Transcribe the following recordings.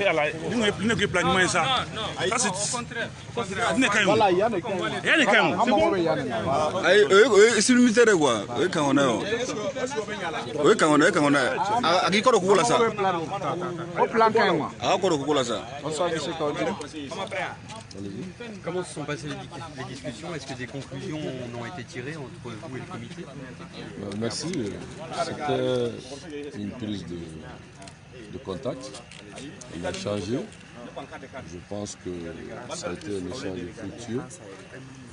Et alors, il n'y a que plan de ça. Ça, c'est au contraire. Voilà, il y a des camps. Il y a des camps. C'est le militaire, quoi. Oui, quand on a. Oui, quand on a. Quand on a. À qui qu'on a ça? Au plan camp. À quoi on a ça? Comment se sont passées les discussions? Est-ce que des conclusions ont été tirées entre vous et le comité? Merci. C'était une prise de contact. Il a changé. Je pense que ça a été un échange fructueux.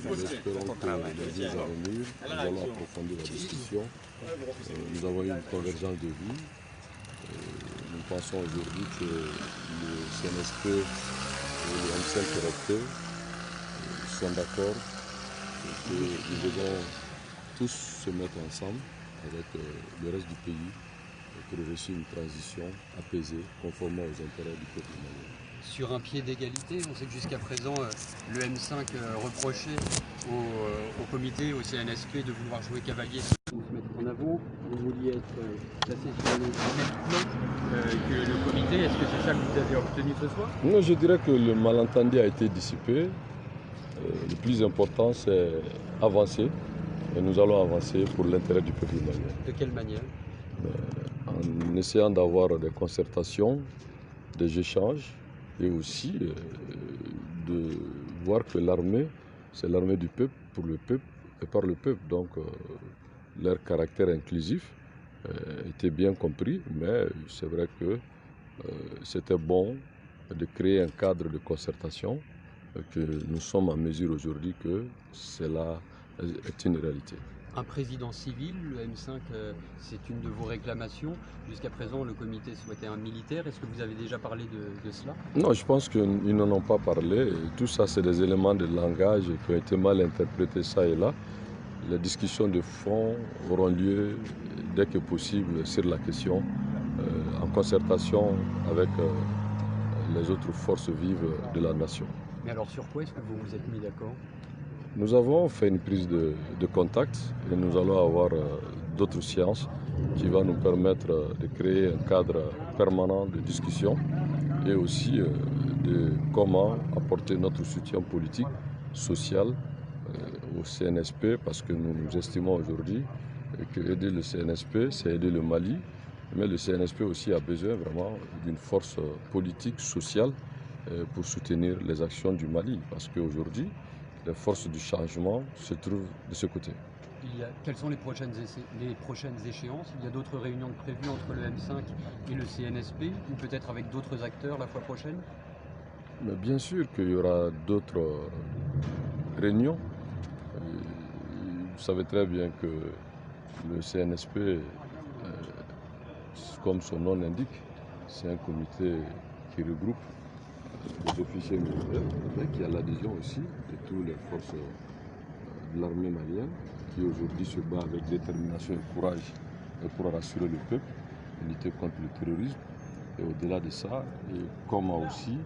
Nous espérons que les jours à venir, nous allons approfondir la discussion. Nous avons eu une convergence de vues. Nous pensons aujourd'hui que le CNSP et le M5 recteur sont d'accord et que nous devons tous se mettre ensemble avec le reste du pays pour réussir une transition apaisée, conformément aux intérêts du peuple malien. Sur un pied d'égalité, on sait que jusqu'à présent, le M5 reprochait au comité, au CNSP de vouloir jouer cavalier. Vous se mettre en avant, vous vouliez être placé sur le même plan que le comité. Est-ce que c'est ça que vous avez obtenu ce soir? Non, je dirais que le malentendu a été dissipé. Le plus important, c'est avancer. Et nous allons avancer pour l'intérêt du peuple malien. De quelle manière? En essayant d'avoir des concertations, des échanges et aussi de voir que l'armée, c'est l'armée du peuple, pour le peuple et par le peuple. Donc leur caractère inclusif était bien compris, mais c'est vrai que c'était bon de créer un cadre de concertation, que nous sommes en mesure aujourd'hui que cela est une réalité. Un président civil, le M5, c'est une de vos réclamations. Jusqu'à présent, le comité souhaitait un militaire. Est-ce que vous avez déjà parlé de cela? Non, je pense qu'ils n'en ont pas parlé. Tout ça, c'est des éléments de langage qui ont été mal interprétés ça et là. Les discussions de fond auront lieu dès que possible sur la question, en concertation avec les autres forces vives de la nation. Mais alors sur quoi est-ce que vous vous êtes mis d'accord? Nous avons fait une prise de contact et nous allons avoir d'autres séances qui vont nous permettre de créer un cadre permanent de discussion et aussi de comment apporter notre soutien politique, social au CNSP, parce que nous estimons aujourd'hui que aider le CNSP, c'est aider le Mali, mais le CNSP aussi a besoin vraiment d'une force politique, sociale pour soutenir les actions du Mali, parce qu'aujourd'hui, les forces du changement se trouvent de ce côté. Quelles sont les prochaines échéances? Il y a d'autres réunions prévues entre le M5 et le CNSP, ou peut-être avec d'autres acteurs la fois prochaine? Mais bien sûr qu'il y aura d'autres réunions. Vous savez très bien que le CNSP, comme son nom l'indique, c'est un comité qui regroupe des officiers militaires, mais qui a l'adhésion aussi de toutes les forces de l'armée malienne, qui aujourd'hui se bat avec détermination et courage pour rassurer le peuple, lutter contre le terrorisme. Et au-delà de ça, et comment aussi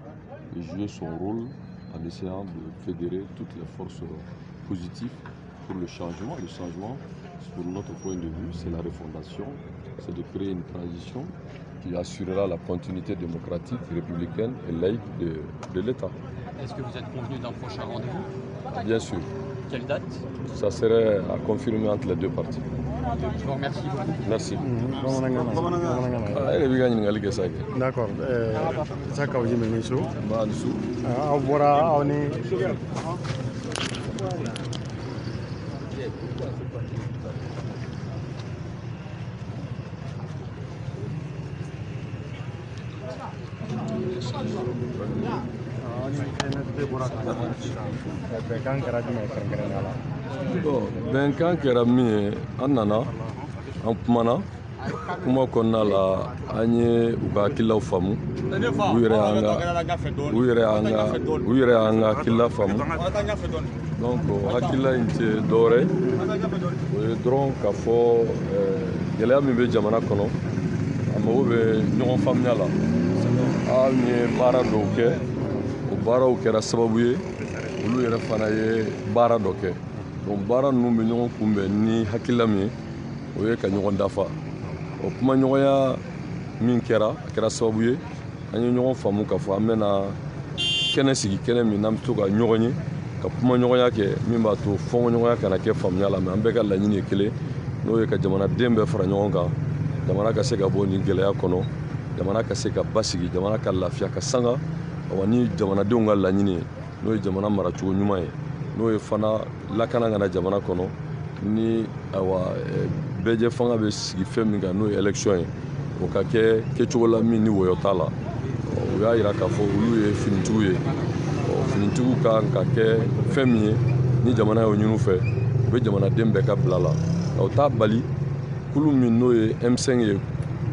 jouer son rôle en essayant de fédérer toutes les forces positives pour le changement. Le changement, pour notre point de vue, c'est la refondation, c'est de créer une transition qui assurera la continuité démocratique, républicaine et laïque de l'État. Est-ce que vous êtes convenu d'un prochain rendez-vous? Bien sûr. Quelle date? Ça serait à confirmer entre les deux parties. Je vous remercie beaucoup. Merci. D'accord. Ça ka uji meni so. Ba su. Aw bɔra aw ni bɛnkan kɛra min ye an nana an kumana kuma kɔnɔna la an ye u ka hakilaw faamu u yɛrɛ y'an ka hakila faamu donc hakila in tɛ dɔwɛrɛ o ye dɔrɔn k'a fɔ gɛlɛya min bɛ jamana kɔnɔ a mago bɛ ɲɔgɔn faamuya la an ye baara dɔw kɛ o baaraw kɛra sababu ye olu yɛrɛ fana ye baara dɔ kɛ donc baara ninnu bɛ ɲɔgɔn kunbɛn ni hakilila min ye o ye ka ɲɔgɔn dafa o kumaɲɔgɔnya min kɛra a kɛra sababu ye an ye ɲɔgɔn faamu k'a fɔ an bɛna kɛnɛ sigi kɛnɛ min n'an bɛ to ka ɲɔgɔn ye ka kuma ɲɔgɔnya kɛ min b'a to fɔɲɔgɔnya kana kɛ faamuya la mɛ an bɛɛ ka laɲini ye kelen n'o ye ka jamanaden bɛɛ fara ɲɔgɔn kan jamana ka se ka bɔ nin gɛlɛya kɔnɔ jamana ka se ka basigi jamana ka lafiya ka sanga awa ni jamanadenw ka laɲini ye n'o ye jamana maracogo ɲuman ye n'o ye fana lakana ka na jamana kɔnɔ ni awa bɛɛjɛ fanga bɛ sigi fɛn min kan n'o ye élection ye o ka kɛ kɛcogo la min ni wɔyɔ t'a la o y'a yira k'a fɔ olu ye finitigiw ye finitigiw kan ka kɛ fɛn min ye ni jamana y'o ɲini u fɛ u bɛ jamanaden bɛɛ ka bila la o t'a bali kulu min n'o ye M5 ye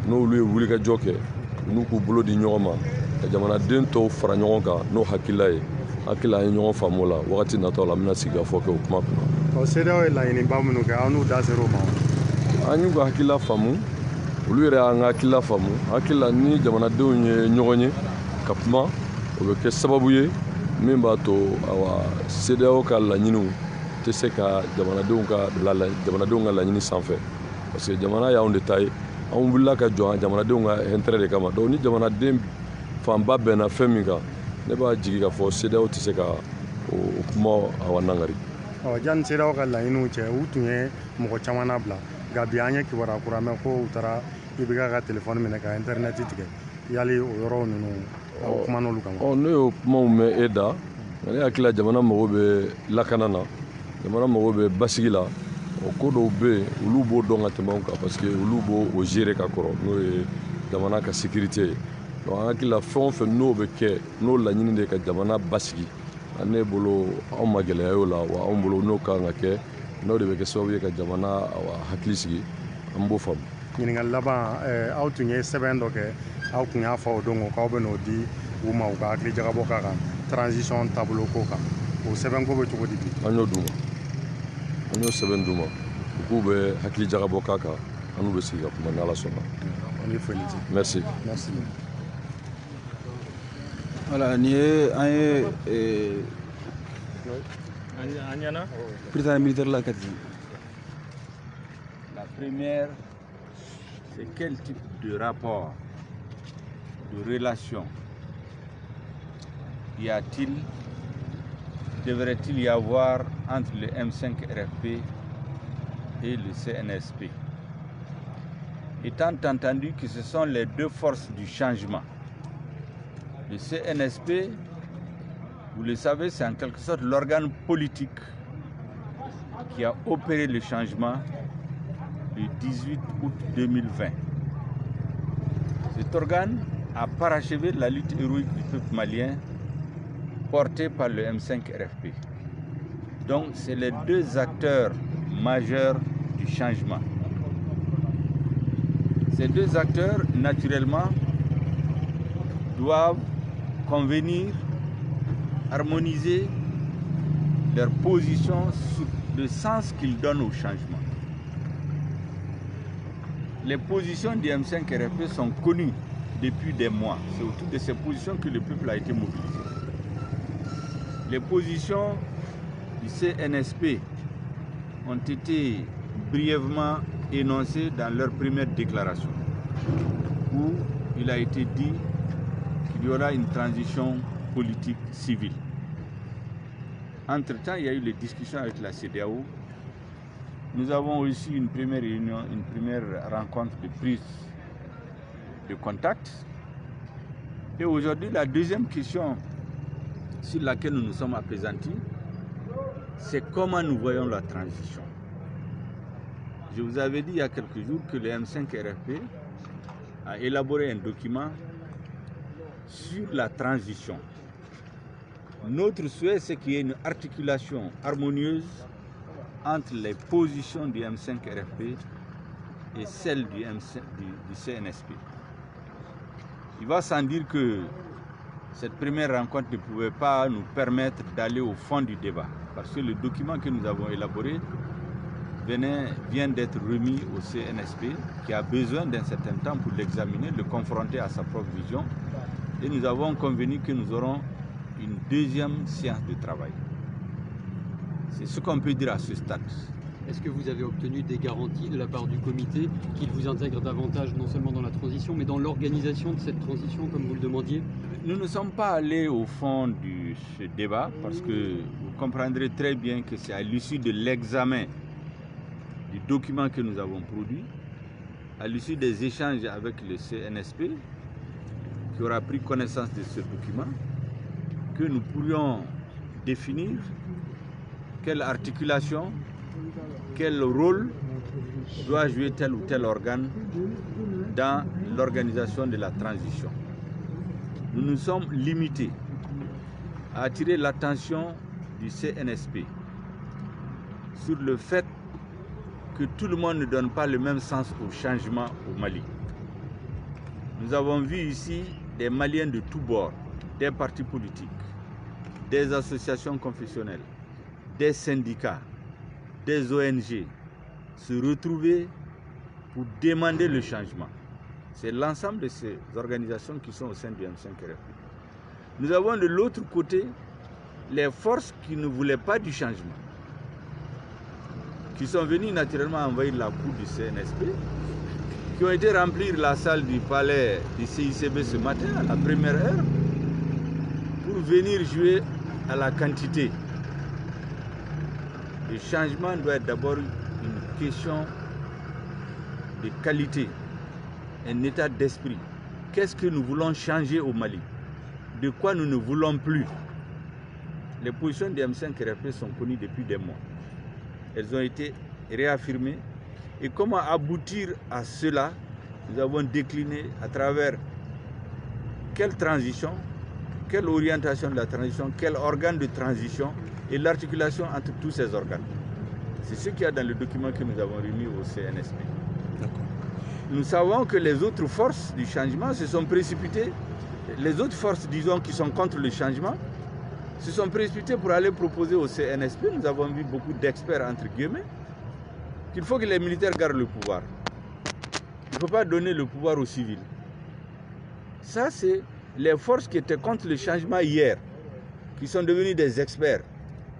n'olu ye wulikajɔ kɛ n'u k'u bolo di ɲɔgɔn ma ka jamanaden tɔw fara ɲɔgɔn kan n'o hakilila ye hakili an ye ɲɔgɔn faamu o la wagati natɔ la an bɛna sigi ka fɔ kɛ o kuma kunna. CEDEAO ye laɲiniba minnu kɛ aw n'u da ser'o ma. an y'u ka hakilila faamu olu yɛrɛ y'an ka hakilila faamu hakilila ni jamanadenw ye ɲɔgɔn ye ka kuma o bɛ kɛ sababu ye min b'a to awa CEDEAO ka laɲiniw tɛ se ka jamanadenw ka laɲini sanfɛ parce que jamana y'anw de ta ye anw wulila ka jɔ jamanadenw ka intérêt de kama donc ni jamanaden fanba bɛnna fɛn min kan ne b'a jigi k'a fɔ CEDEAO tɛ se ka o kuma awa nangari. Janni CEDEAO ka laɲiniw cɛ u tun ye mɔgɔ caman labila nka bi an ye kibaruya kura mɛn ko u taara IBK ka telefɔni minɛ ka internet tigɛ yali o yɔrɔ ninnu aw kuma n'olu kan wa. ne y'o kumaw mɛn e da nka ne hakili la jamana mago bɛ lakana na jamana mago bɛ basigi la o ko dɔw bɛ yen olu b'o dɔn ka tɛmɛ anw kan parce que olu b'o gérer ka kɔrɔ n'o ye jamana ka sécurité ye donc an hakili la fɛn o fɛn n'o bɛ kɛ n'o laɲini de ka jamana basigi ne bolo anw ma gɛlɛya y'o la wa anw bolo n'o kan ka kɛ n'o de bɛ kɛ sababu ye ka jamana hakili sigi an b'o faamu. ɲininkali laban aw tun ye sɛbɛn dɔ kɛ aw tun y'a fɔ o don k'aw bɛ n'o di u ma u ka hakili jagabɔ k'a kan transition taabolo ko kan o sɛbɛn ko bɛ cogo di bi. an y'o d'u ma an y'o sɛbɛn d'u ma u k'u bɛ hakili jagabɔ k'a kan an n'u bɛ sigi ka kuma n'Ala sɔnna. on est foli. merci. merci. Voilà, ni ye an ye président militaire la kati. La première, c'est quel type de rapport, de relation devrait-il y avoir entre le M5 RFP et le CNSP? Étant entendu que ce sont les deux forces du changement. Le CNSP, vous le savez, c'est en quelque sorte l'organe politique qui a opéré le changement le 18 août 2020. Cet organe a parachevé la lutte héroïque du peuple malien portée par le M5 RFP. Donc, c'est les deux acteurs majeurs du changement. Ces deux acteurs, naturellement, doivent convenir, harmoniser leur position sur le sens qu'ils donnent au changement. Les positions du M5 RFP sont connues depuis des mois. C'est autour de ces positions que le peuple a été mobilisé. Les positions du CNSP ont été brièvement énoncées dans leur première déclaration, où il a été dit qu'il y aura une transition politique civile. Entre-temps, il y a eu les discussions avec la CEDEAO. Nous avons aussi une première réunion, une première rencontre de prise de contact. Et aujourd'hui, la deuxième question sur laquelle nous nous sommes appesantis, c'est comment nous voyons la transition. Je vous avais dit il y a quelques jours que le M5 RFP a élaboré un document sur la transition. Notre souhait, c'est qu'il y ait une articulation harmonieuse entre les positions du M5 RFP et celles du CNSP. Il va sans dire que cette première rencontre ne pouvait pas nous permettre d'aller au fond du débat, parce que le document que nous avons élaboré vient d'être remis au CNSP, qui a besoin d'un certain temps pour l'examiner, le confronter à sa propre vision, et nous avons convenu que nous aurons une deuxième séance de travail. C'est ce qu'on peut dire à ce stade. Est-ce que vous avez obtenu des garanties de la part du comité qu'il vous intègre davantage non seulement dans la transition, mais dans l'organisation de cette transition, comme vous le demandiez? Nous ne sommes pas allés au fond de ce débat parce que vous comprendrez très bien que c'est à l'issue de l'examen du document que nous avons produit, à l'issue des échanges avec le CNSP, qui aura pris connaissance de ce document, que nous pourrions définir quelle articulation, quel rôle doit jouer tel ou tel organe dans l'organisation de la transition. Nous nous sommes limités à attirer l'attention du CNSP sur le fait que tout le monde ne donne pas le même sens au changement au Mali. Nous avons vu ici des Maliens de tous bords, des partis politiques, des associations confessionnelles, des syndicats, des ONG se retrouver pour demander le changement. C'est l'ensemble de ces organisations qui sont au sein du M5RFP. Nous avons de l'autre côté les forces qui ne voulaient pas du changement, qui sont venues naturellement envahir la cour du CNSP, qui ont été remplir la salle du palais du CICB ce matin à la première heure pour venir jouer à la quantité. Le changement doit être d'abord une question de qualité, un état d'esprit. Qu'est-ce que nous voulons changer au Mali? De quoi nous ne voulons plus? Les positions du M5RFP sont connues depuis des mois. Elles ont été réaffirmées. Et comment aboutir à cela? Nous avons décliné à travers quelle transition, quelle orientation de la transition, quel organe de transition et l'articulation entre tous ces organes. C'est ce qu'il y a dans le document que nous avons remis au CNSP. Nous savons que les autres forces du changement se sont précipitées, les autres forces, disons, qui sont contre le changement, se sont précipitées pour aller proposer au CNSP. Nous avons vu beaucoup d'experts, entre guillemets, qu'il faut que les militaires gardent le pouvoir. Il ne faut pas donner le pouvoir aux civils. Ça, c'est les forces qui étaient contre le changement hier, qui sont devenues des experts,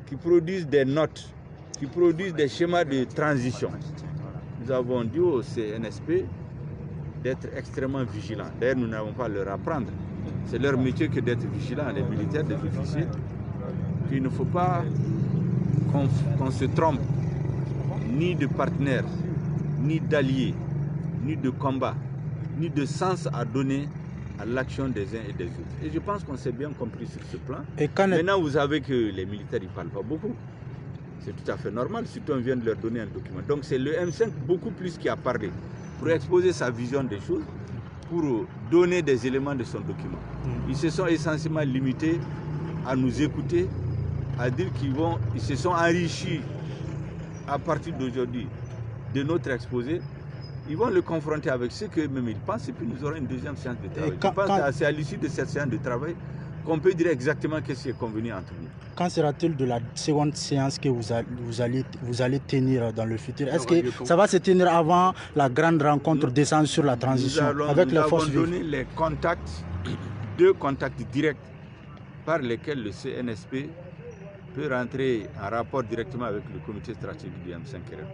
qui produisent des notes, qui produisent des schémas de transition. Nous avons dit au CNSP d'être extrêmement vigilants. D'ailleurs, nous n'avons pas à leur apprendre. C'est leur métier que d'être vigilants, les militaires, les officiers. Il ne faut pas qu'on se trompe ni de partenaires, ni d'alliés, ni de combat, ni de sens à donner à l'action des uns et des autres. Et je pense qu'on s'est bien compris sur ce plan. Maintenant, vous savez que les militaires ne parlent pas beaucoup. C'est tout à fait normal, surtout on vient de leur donner un document. Donc c'est le M5 beaucoup plus qui a parlé pour exposer sa vision des choses, pour donner des éléments de son document. Ils se sont essentiellement limités à nous écouter, à dire qu'ils se sont enrichis à partir d'aujourd'hui de notre exposé. Ils vont le confronter avec ce qu'eux-mêmes ils pensent et puis nous aurons une deuxième séance de travail. Je pense que c'est à l'issue de cette séance de travail qu'on peut dire exactement ce qui est convenu entre nous. Quand sera-t-il de la seconde séance que vous allez tenir dans le futur? Est-ce que ça va se tenir avant la grande rencontre d'essence sur la transition avec les forces vives? Nous avons donné les contacts, 2 contacts directs par lesquels le CNSP peut rentrer en rapport directement avec le comité stratégique du M5RFP.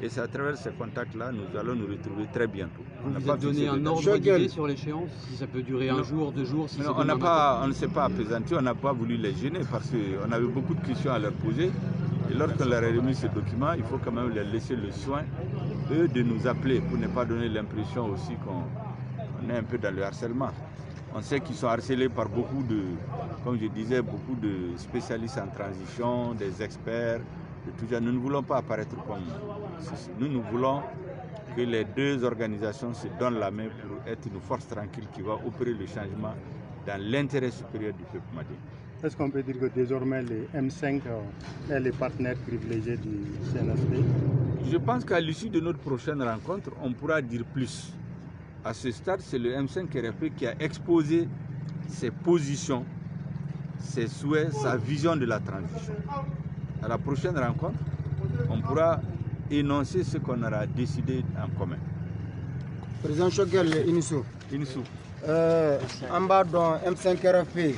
Et c'est à travers ces contacts-là, nous allons nous retrouver très bientôt. Vous avez donné un ordre d'idée sur l'échéance? Si ça peut durer un jour, 2 jours? Si on ne s'est pas apaisanti, on n'a pas voulu les gêner parce qu'on avait beaucoup de questions à leur poser. Et lorsqu'on leur a remis ce document, il faut quand même leur laisser le soin, eux, de nous appeler pour ne pas donner l'impression aussi qu'on est un peu dans le harcèlement. On sait qu'ils sont harcelés par beaucoup de, comme je disais, beaucoup de spécialistes en transition, des experts. Nous ne voulons pas apparaître comme ceci. Nous voulons que les 2 organisations se donnent la main pour être une force tranquille qui va opérer le changement dans l'intérêt supérieur du peuple malien. Est-ce qu'on peut dire que désormais les M5 est les partenaires privilégiés du CNSP? Je pense qu'à l'issue de notre prochaine rencontre, on pourra dire plus. À ce stade, c'est le M5RFP qui a exposé ses positions, ses souhaits, sa vision de la transition. À la prochaine rencontre, on pourra énoncer ce qu'on aura décidé en commun. Président Choguel Inissou. En bas dans M5RFP,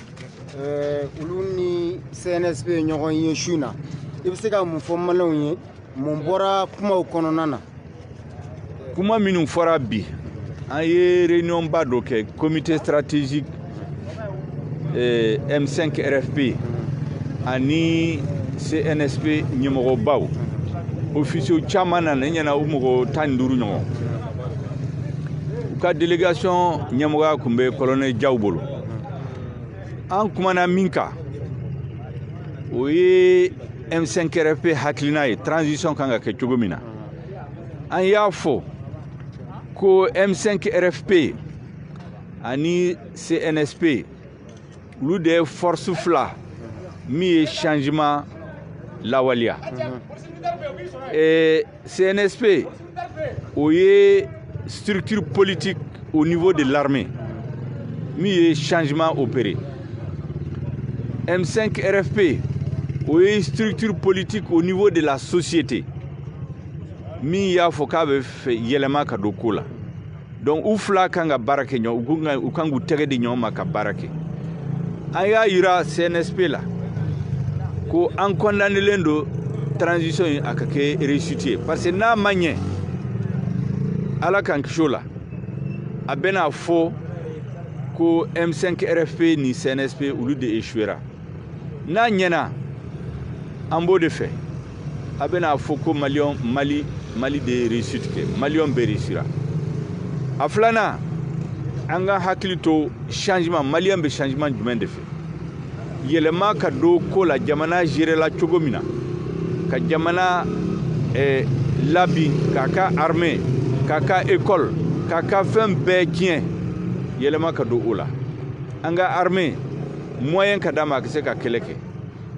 olu ni CNSP ɲɔgɔn ye su na. I bɛ se ka mun fɔ maliyɛnw ye mun bɔra kumaw kɔnɔna na. Kuma minnu fɔra bi an ye réunion ba dɔ kɛ comité stratégique M5 RFP ani CNSP ɲɛmɔgɔbaw officiaux caman nana ɲɛna u mɔgɔ 15 ɲɔgɔn u ka délégation ɲɛmɔgɔya kun bɛ colonel Diaw bolo an kumana min kan o ye M5 RFP hakilina ye transition kan ka kɛ cogo min na an y'a fɔ ko M5 RFP ani CNSP olu de ye force fila min ye changement lawaliya CNSP o ye structure politique au niveau de l'armée min ye changement opéré M5 RFP o ye structure politique au niveau de la société min y'a fɔ k'a bɛ fɛ yɛlɛma ka don ko la donc u fila kan ka baara kɛ ɲɔgɔn u kan k'u tɛgɛ di ɲɔgɔn ma ka baara kɛ an y'a yira CNSP la ko an condamnelen don transition in a ka kɛ réussite ye parce que n'a ma ɲɛ ala k'an kisi o la a bɛna fɔ ko M5 RFP ni CNSP olu de échouera n'a ɲɛna an b'o de fɛ a bɛna fɔ ko Mali de réussite kɛ Maliyɛnw bɛɛ réussira a filanan an ka hakili to changement Maliyɛn bɛ changement jumɛn de fɛ yɛlɛma ka don ko la jamana gérer la cogo min na ka jamana labin k'a ka armée k'a ka école k'a ka fɛn bɛɛ tiɲɛ yɛlɛma ka don o la an ka armée moyen ka d'a ma a ka se ka kɛlɛ kɛ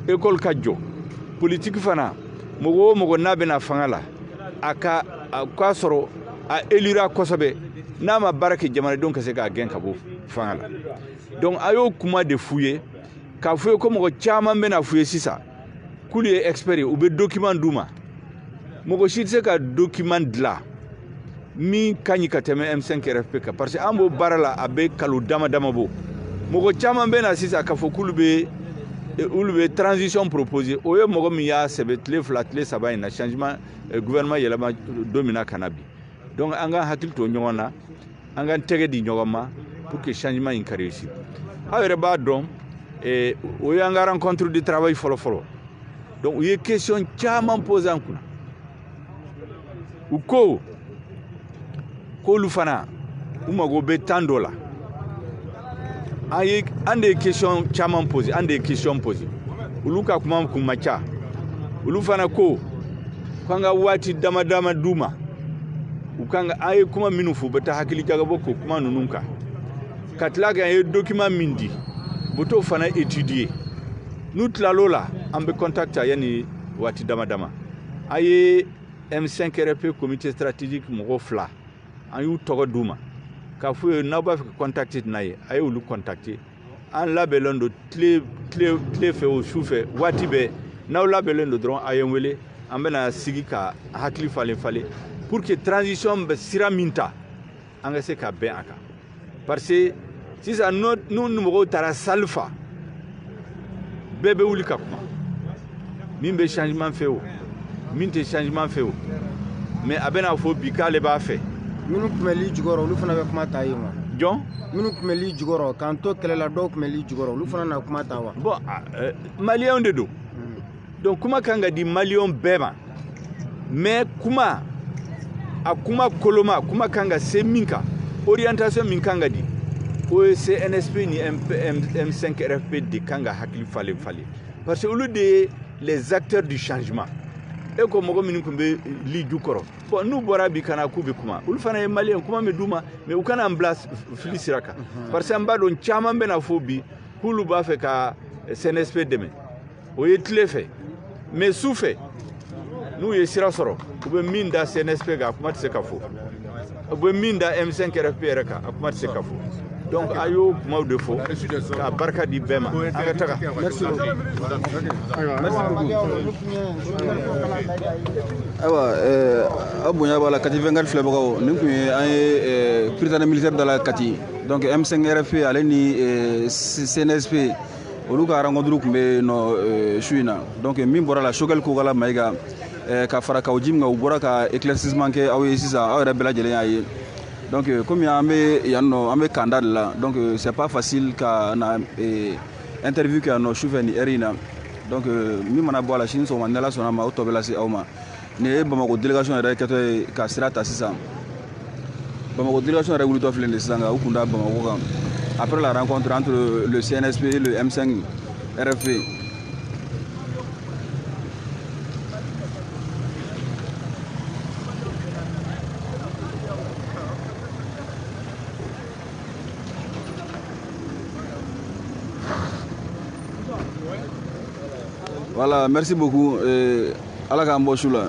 école ka jɔ politique fana mɔgɔ o mɔgɔ n'a bɛna fanga la a k'a sɔrɔ a élira kosɛbɛ n'a ma baara kɛ jamanadenw ka se k'a gɛn ka bɔ fanga la donc a y'o kuma de f'u ye k'a f'u ye ko mɔgɔ caman bɛna f'u ye sisan k'olu ye expert ye u bɛ document d'u ma mɔgɔ si tɛ se ka document dilan min ka ɲi ka tɛmɛ M5 RFP kan parce que an b'o baara la a bɛ kalo dama dama bɔ mɔgɔ caman bɛna sisan k'a fɔ k'olu bɛ transition proposer o ye mɔgɔ min y'a sɛbɛn tile 2 tile 3 in na changement gouvernement yɛlɛma don min na ka na bi donc an ka hakili to ɲɔgɔn na an ka tɛgɛ di ɲɔgɔn ma pour que changement in ka réussir aw yɛrɛ b'a dɔn o ye an ka rencontre de travail fɔlɔ-fɔlɔ donc u ye question caman poser an kunna u ko k'olu fana u mago bɛ temps dɔ la an de ye question caman poser an de ye question poser olu ka kuma kun ma ca olu fana ko k'an ka waati dama dama d'u ma u kan ka an ye kuma minnu fɔ u bɛ taa hakili jagabɔ k'o kuma ninnu kan ka tila k'an ye document min di u bɛ t'o fana étudier n'u tilal'o la an bɛ contact a yanni waati dama dama an ye M5 RFP comité stratégique mɔgɔ 2 an y'u tɔgɔ d'u ma k'a f'u ye n'aw b'a fɛ ka contacter n'a ye a ye olu contacter an labɛnlen don tile fɛ o su fɛ waati bɛɛ n'aw labɛnlen don dɔrɔn a ye n wele an bɛna sigi ka hakili falen pour que transition bɛ sira min ta an ka se ka bɛn a kan parce que sisan n'u mɔgɔw taara salle fa bɛɛ bɛ wuli ka kuma min bɛ changement fɛ o min tɛ changement fɛ o mais a bɛna fɔ bi k'ale b'a fɛ minnu tun bɛ li jukɔrɔ olu fana bɛ kuma ta yen wa jɔn minnu tun bɛ li jukɔrɔ k'an to kɛlɛ la dɔw tun bɛ li jukɔrɔ olu fana na kuma ta wa bon maliyɛnw de don donc kuma kan ka di maliyɛnw bɛɛ ma mais kuma koloma kuma kan ka se min kan orientation min kan ka di o ye CNSP ni M5 RFP de kan ka hakili falen parce que olu de ye les acteurs du changement e ko mɔgɔ minnu tun bɛ li jukɔrɔ bon n'u bɔra bi kana k'u bɛ kuma olu fana ye maliyɛn kuma bɛ d'u ma mais u kana n bila fili sira kan parce que an b'a dɔn caman bɛna fɔ bi k'olu b'a fɛ ka CNSP dɛmɛ o ye tile fɛ mais su fɛ n'u ye sira sɔrɔ u bɛ min da CNSP kan a kuma tɛ se ka fɔ u bɛ min da M5 RFP yɛrɛ kan a kuma tɛ se ka fɔ donc a y'o kumaw de fɔ k'a barika di bɛɛ ma an ka taga merci ayiwa aw bonya b'a la Kati 24 filɛbagaw nin tun ye an ye président militaire de la Kati donc M5 RFP ale ni CNSP olu ka rencontre tun bɛ yen nɔ su in na donc min bɔra la Choguel Kokala Mayiga ka fara kaw jim nga u bɔra ka éclaircissement kɛ aw ye sisan aw yɛrɛ bɛɛ lajɛlen y'a ye donc comme an bɛ yan nɔ an bɛ kanda de la donc c'est pas facile ka na interview kɛ yan nɔ sufɛ ni heure in na donc min mana bɔ a la sini sɔgɔma ni Ala sɔnna ma o tɔ bɛ lase aw ma nin ye Bamako délégation yɛrɛ kɛtɔ ye ka sira ta sisan Bamako délégation yɛrɛ wulitɔ filɛ nin ye sisan ka u kun da Bamako kan après la rencontre entre le CNSP et le M5 RFP. Voilà, merci beaucoup. Ala k'an bɔ su la.